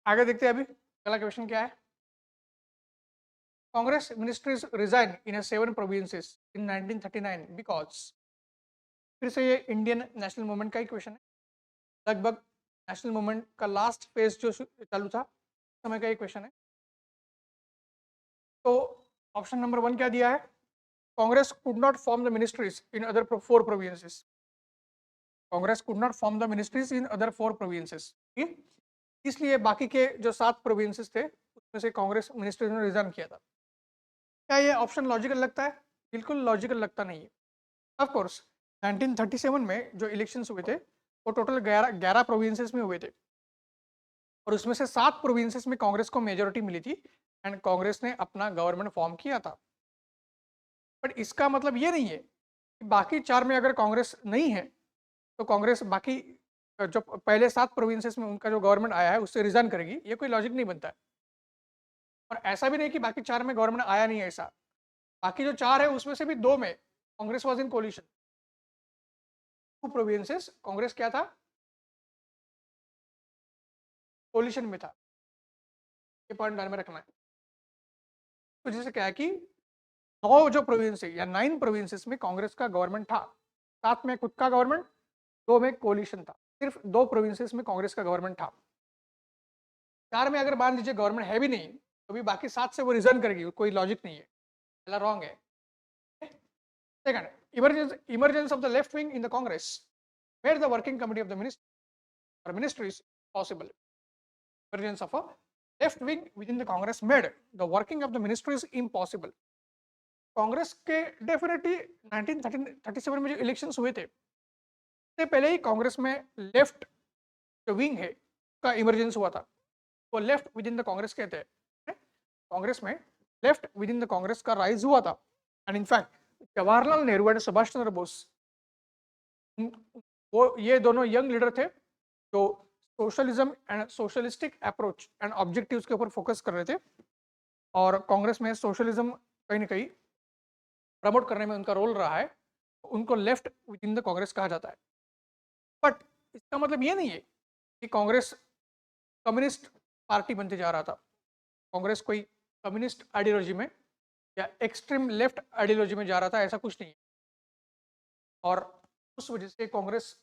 आगे देखते हैं अभी अगला क्वेश्चन क्या है। Congress ministries resign in 7 provinces in 1939 because. फिर से ये इंडियन नेशनल मूवमेंट का ही क्वेश्चन है, लगभग नेशनल मूवमेंट का लास्ट फेज जो चालू था उस समय का ये क्वेश्चन है। तो ऑप्शन नंबर 1 क्या दिया है, Congress could not form the ministries in other 4 provinces. Congress could not form the ministries in other 4 provinces, ठीक, इसलिए बाकी के जो 7 प्रोविंसेस थे उसमें से कांग्रेस मिनिस्ट्रीज ने रिजाइन किया था। क्या ये ऑप्शन लॉजिकल लगता है? बिल्कुल लॉजिकल लगता नहीं है। ऑफ कोर्स 1937 में जो इलेक्शंस हुए थे वो टोटल 11 प्रोविंसेस में हुए थे और उसमें से 7 प्रोविंसेस में कांग्रेस को मेजोरिटी मिली थी एंड कांग्रेस ने अपना गवर्नमेंट फॉर्म किया था। बट इसका मतलब ये नहीं है कि बाकी 4 में अगर कांग्रेस नहीं है तो कांग्रेस बाकी जो पहले 7 प्रोविंसेस में उनका जो गवर्नमेंट आया है उससे रिजाइन करेगी, ये कोई लॉजिक नहीं बनता है। और ऐसा भी नहीं कि बाकी 4 में गवर्नमेंट आया नहीं है, ऐसा बाकी जो 4 है उसमें से भी 2 में Congress was in coalition. 2 provinces Congress क्या था, कोलिशन में था। ये पॉइंट ध्यान में रखना है। तो जैसे क्या है कि 9 जो प्रोविंस है या 9 प्रोविंसेस में कांग्रेस का गवर्नमेंट था, 7 में खुद का गवर्नमेंट, 2 में कोलिशन था। सिर्फ 2 प्रोविंसेस में कांग्रेस का गवर्नमेंट था। 4 में अगर मान लीजिए गवर्नमेंट है भी नहीं तो भी बाकी 7 से वो रिजर्न करेगी, कोई लॉजिक नहीं है, पहला रॉन्ग है। Second, emergence of the left wing in the Congress made the working committee of the minister और ministries possible. Emergence of a left wing within the Congress made the working of the ministries impossible. Congress के definitely 1937 में जो elections हुए थे उससे पहले ही कांग्रेस में left जो विंग है का इमरजेंस हुआ था। वो left within the Congress कहते हैं। कांग्रेस में left within the Congress का राइज हुआ था and in fact Jawaharlal Nehru and Subhash Chandra Bose, वो ये दोनों यंग लीडर थे जो socialism and socialistic approach and objectives के ऊपर फोकस कर रहे थे और कांग्रेस में सोशलिज्म कहीं ना कहीं प्रमोट करने में उनका रोल रहा है, उनको left within the Congress कहा जाता है। बट इसका मतलब ये नहीं है कि कांग्रेस कम्युनिस्ट पार्टी बनते जा रहा था। कांग्रेस कोई कम्युनिस्ट आइडियोलॉजी में या एक्सट्रीम लेफ्ट आइडियोलॉजी में जा रहा था, ऐसा कुछ नहीं है। और उस वजह से कांग्रेस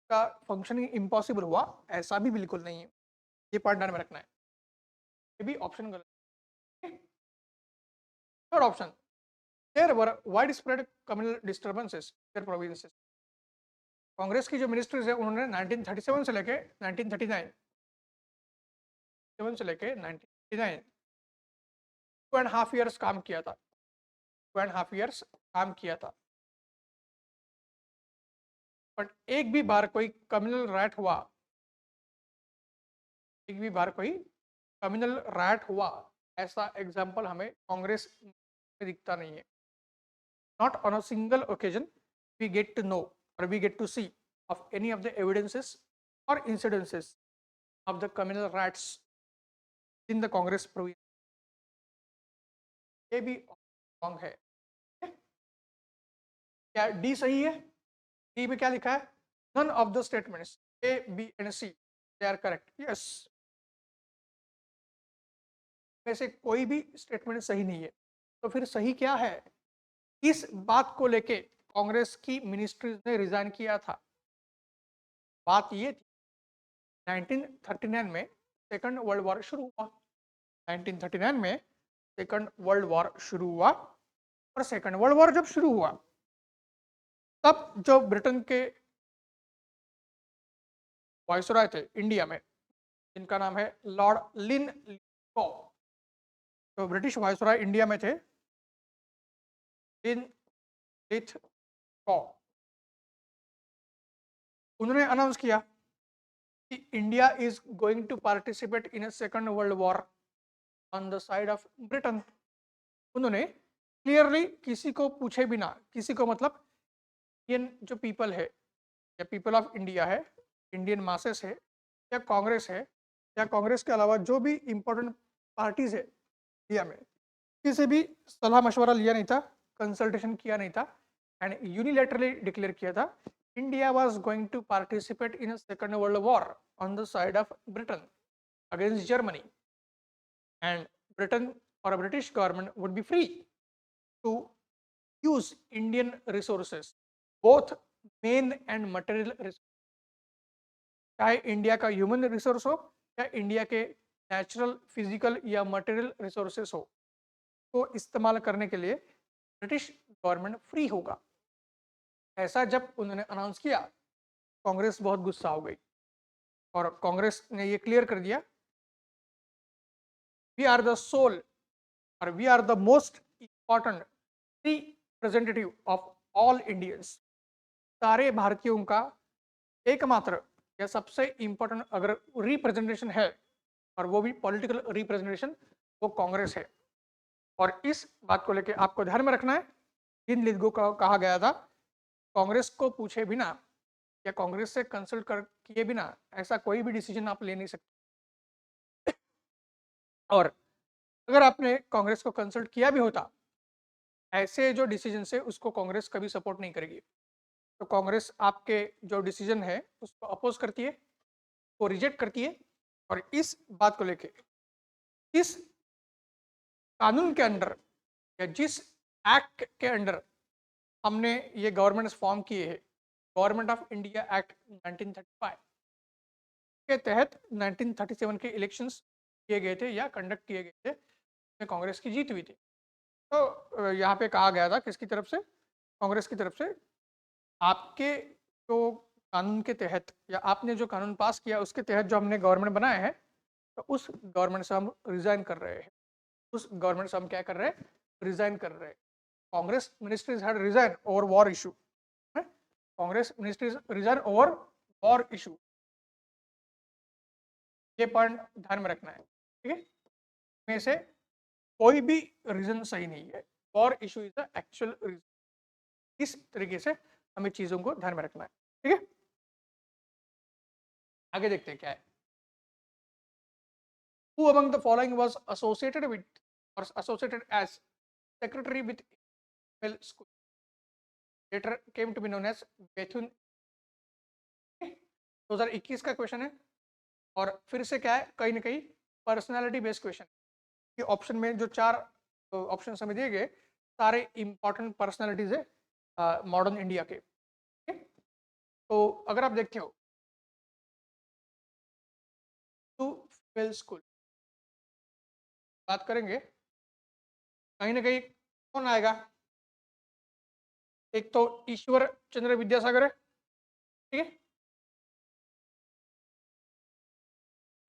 का फंक्शनिंग इम्पॉसिबल हुआ, ऐसा भी बिल्कुल नहीं है। ये पॉइंट ध्यान में रखना है। ये भी ऑप्शन गलत है। Third option, there were widespread communal disturbances there provinces. Congress की जो मिनिस्ट्रीज है उन्होंने 1937 से लेके 1939 से लेके 1939 2.5 ईयर्स काम किया था। 2.5 ईयर्स काम किया था। बट एक भी बार कोई कम्युनल राइट हुआ, एक भी बार कोई कम्युनल राइट हुआ ऐसा एग्जाम्पल हमें कांग्रेस में दिखता नहीं है। Not on a single occasion we get to know और we get to see of any of the evidences or incidences of the communal rights in the Congress provision. ये भी रॉन्ग है। क्या डी सही है? डी में क्या लिखा है? None of the statements A B and C they are correct. Yes, में से कोई भी स्टेटमेंट सही नहीं है। तो फिर सही क्या है? इस बात को लेके कांग्रेस की मिनिस्ट्रीज ने रिजाइन किया था। बात ये थी 1939 में सेकंड वर्ल्ड वॉर शुरू हुआ। 1939 में सेकंड वर्ल्ड वॉर शुरू हुआ और सेकंड वर्ल्ड वॉर जब शुरू हुआ तब जो ब्रिटेन के वायसरॉय थे इंडिया में, जिनका नाम है लॉर्ड लिनलिथगो, तो ब्रिटिश वायसरॉय इंडिया में थे लिनलिथगो, उन्होंने अनाउंस किया कि India is going to participate in a second world war on the side of Britain. उन्होंने क्लियरली किसी को पूछे बिना, किसी को मतलब इंडियन जो पीपल है या पीपल ऑफ इंडिया है, इंडियन मासेस है या कांग्रेस है या कांग्रेस के अलावा जो भी इंपॉर्टेंट पार्टीज है इंडिया में, किसी भी सलाह मशवरा लिया नहीं था, कंसल्टेशन किया नहीं था एंड यूनिलैटरली डिक्लेयर किया था India was going to participate in a second world war on the side of Britain. against Germany, and Britain or a British government would be free to use Indian resources, both main and material resources, चाहे India का human resource हो या India के natural physical या material resources हो, तो इस्तेमाल करने के लिए ब्रिटिश गवर्नमेंट फ्री होगा। ऐसा जब उन्होंने अनाउंस किया, कांग्रेस बहुत गुस्सा हो गई और कांग्रेस ने ये क्लियर कर दिया, वी आर द सोल और we are the most important representative of all Indians. सारे भारतीयों का एकमात्र या सबसे इंपॉर्टेंट अगर रिप्रेजेंटेशन है, और वो भी पॉलिटिकल रिप्रेजेंटेशन, वो कांग्रेस है। और इस बात को लेकर आपको ध्यान में रखना है, इन लीगों का कहा गया था, कांग्रेस को पूछे बिना या कांग्रेस से कंसल्ट कर किए बिना ऐसा कोई भी डिसीजन आप ले नहीं सकते। और अगर आपने कांग्रेस को कंसल्ट किया भी होता, ऐसे जो डिसीजन है उसको कांग्रेस कभी सपोर्ट नहीं करेगी। तो कांग्रेस आपके जो डिसीजन है उसको अपोज करती है, वो रिजेक्ट करती है। और इस बात को लेके इस कानून के अंडर या जिस एक्ट के अंडर हमने ये गवर्नमेंट फॉर्म किए हैं, गवर्नमेंट ऑफ इंडिया एक्ट 1935 के तहत 1937 के इलेक्शंस किए गए थे या कंडक्ट किए गए थे, उसमें कांग्रेस की जीत हुई थी। तो यहाँ पे कहा गया था किसकी तरफ से, कांग्रेस की तरफ से, आपके जो कानून के तहत या आपने जो कानून पास किया उसके तहत जो हमने गवर्नमेंट बनाए हैं, तो उस गवर्नमेंट से हम रिजाइन कर रहे हैं। उस गवर्नमेंट से हम क्या कर रहे हैं, रिजाइन कर रहे हैं। Congress ministries had resign over war issue, Congress ministries resign over war issue, ये पॉइंट ध्यान में रखना है, ठीक है। में से कोई भी रीजन सही नहीं है, war issue is the actual reason. इस तरीके से हमें चीजों को ध्यान में रखना है, ठीक है। आगे देखते हैं क्या है। Who among the following was associated with or associated as secretary with Mill School? Later came to be known as Bethune। 2021 का क्वेश्चन है और फिर से क्या है, कहीं ना कहीं पर्सनालिटी बेस्ड क्वेश्चन। ये ऑप्शन में जो 4 ऑप्शन हमें दिए गए, सारे इंपॉर्टेंट पर्सनालिटीज है मॉडर्न इंडिया के। तो अगर आप देखते हो टू मिल स्कूल बात करेंगे, कहीं ना कहीं कौन आएगा, एक तो ईश्वर चंद्र विद्यासागर है, ठीक है,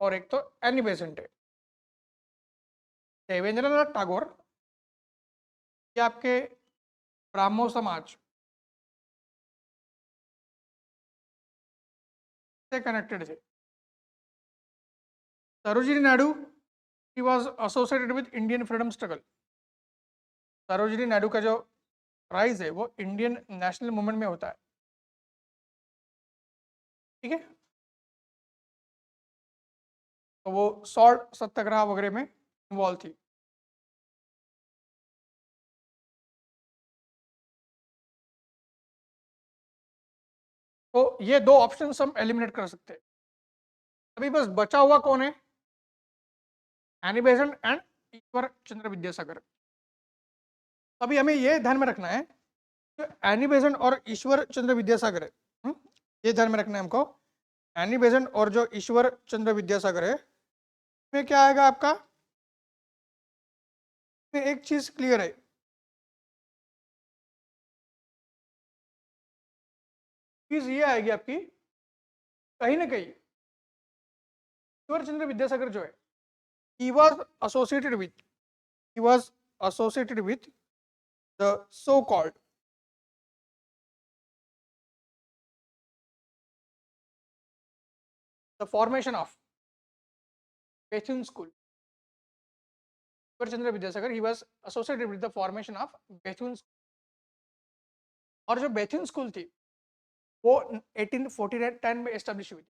और एक तो एनी बेसेंट है। देवेंद्रनाथ टैगोर ये आपके ब्राह्मो समाज से कनेक्टेड थे। Sarojini Naidu he was associated with Indian freedom struggle. Sarojini Naidu का जो राइज है वो इंडियन नेशनल मूवमेंट में होता है, ठीक है। तो वो सॉल्ट सत्याग्रह वगैरह में इन्वॉल्व थी। तो ये 2 ऑप्शन हम एलिमिनेट कर सकते हैं। अभी बस बचा हुआ कौन है, एनी बेसेंट एंड ईश्वर चंद्र विद्यासागर। अभी हमें ये ध्यान में रखना है, जो एनी बेसेंट और ईश्वर चंद्र विद्यासागर है, ये ध्यान में रखना है हमको। एनी बेसेंट और जो ईश्वर चंद्र विद्यासागर है, में क्या आएगा आपका, में एक चीज क्लियर है, चीज ये आएगी आपकी, कहीं ना कहीं ईश्वर चंद्र विद्यासागर जो है, he was associated with he was associated with the so called the formation of Bethune school। Ishwar Chandra Vidyasagar he was associated with the formation of Bethune school। और जो बेथुन स्कूल थी वो 1849 में एस्टेब्लिश हुई थी।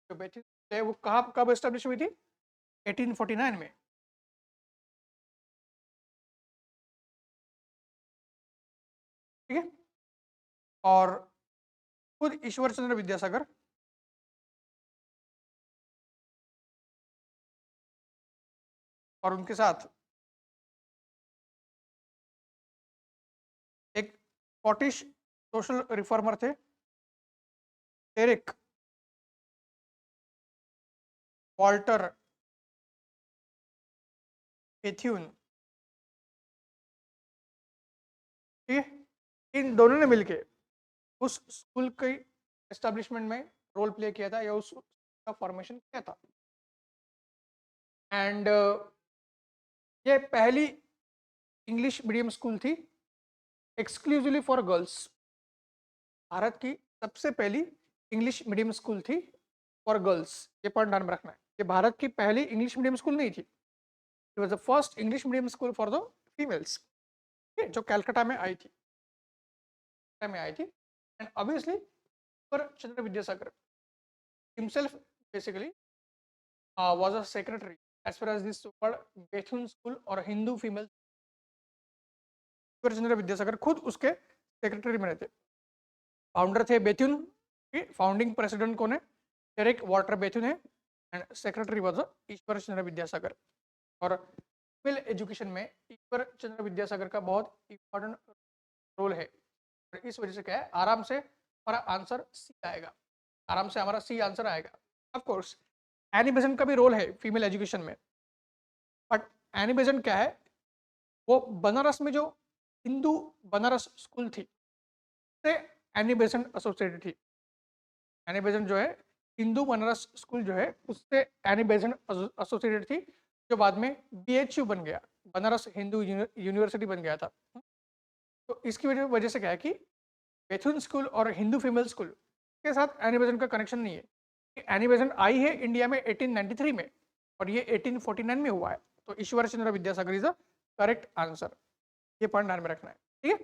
जो बेथुन है वो कब एस्टेब्लिश हुई थी, 1849 में। ठीक है। और खुद ईश्वर चंद्र विद्यासागर और उनके साथ एक स्कॉटिश सोशल रिफॉर्मर थे, एरिक वॉल्टर बेथ्यून। ठीक है, इन दोनों ने मिलके उस स्कूल के एस्टेब्लिशमेंट में रोल प्ले किया था या उसका फॉर्मेशन किया था। एंड ये पहली इंग्लिश मीडियम स्कूल थी एक्सक्लूसिवली फॉर गर्ल्स। भारत की सबसे पहली इंग्लिश मीडियम स्कूल थी फॉर गर्ल्स। ये पॉइंट ध्यान में रखना है, ये भारत की पहली इंग्लिश मीडियम स्कूल नहीं थी। It was the first English medium school for the females, जो कैलकाटा में आई थी, एंड ऑब्वियसली पर Chandra Vidyasagar himself basically was a secretary as far as this so-called Bethune school और हिंदू फीमेल। चंद्र विद्यासागर खुद उसके सेक्रेटरी बने थे। फाउंडर थे बेथुन, फाउंडिंग प्रेसिडेंट कौन है? एरिक वॉल्टर बेथुन है, एंड सेक्रेटरी वाज ईश्वर चंद्र विद्यासागर। और फीमेल एजुकेशन में ईश्वर चंद्र विद्यासागर का बहुत इंपॉर्टेंट रोल है। और इस वजह से क्या है, आराम से हमारा आंसर सी आएगा, आराम से हमारा सी आंसर आएगा। ऑफ कोर्स एनी बेसेंट का भी रोल है फीमेल एजुकेशन में, बट एनी बेसेंट क्या है, वो बनारस में जो हिंदू बनारस स्कूल थी से एनी बेसेंट एसोसिएटेड थी। एनी बेसेंट जो है हिंदू बनारस स्कूल जो है उससे एनी बेसेंट एसोसिएटेड थी, जो बाद में BHU बन गया, बनारस हिंदू यूनिवर्सिटी बन गया था। तो इसकी वजह से क्या है कि बेथुन स्कूल और हिंदू फीमेल स्कूल के साथ एनी बेसेंट का कनेक्शन नहीं है। एनी बेसेंट आई है इंडिया में 1893 में और ये 1849 में हुआ है। तो Ishwar Chandra Vidyasagar is the correct answer. ये पॉइंट ध्यान में रखना है, ठीक है।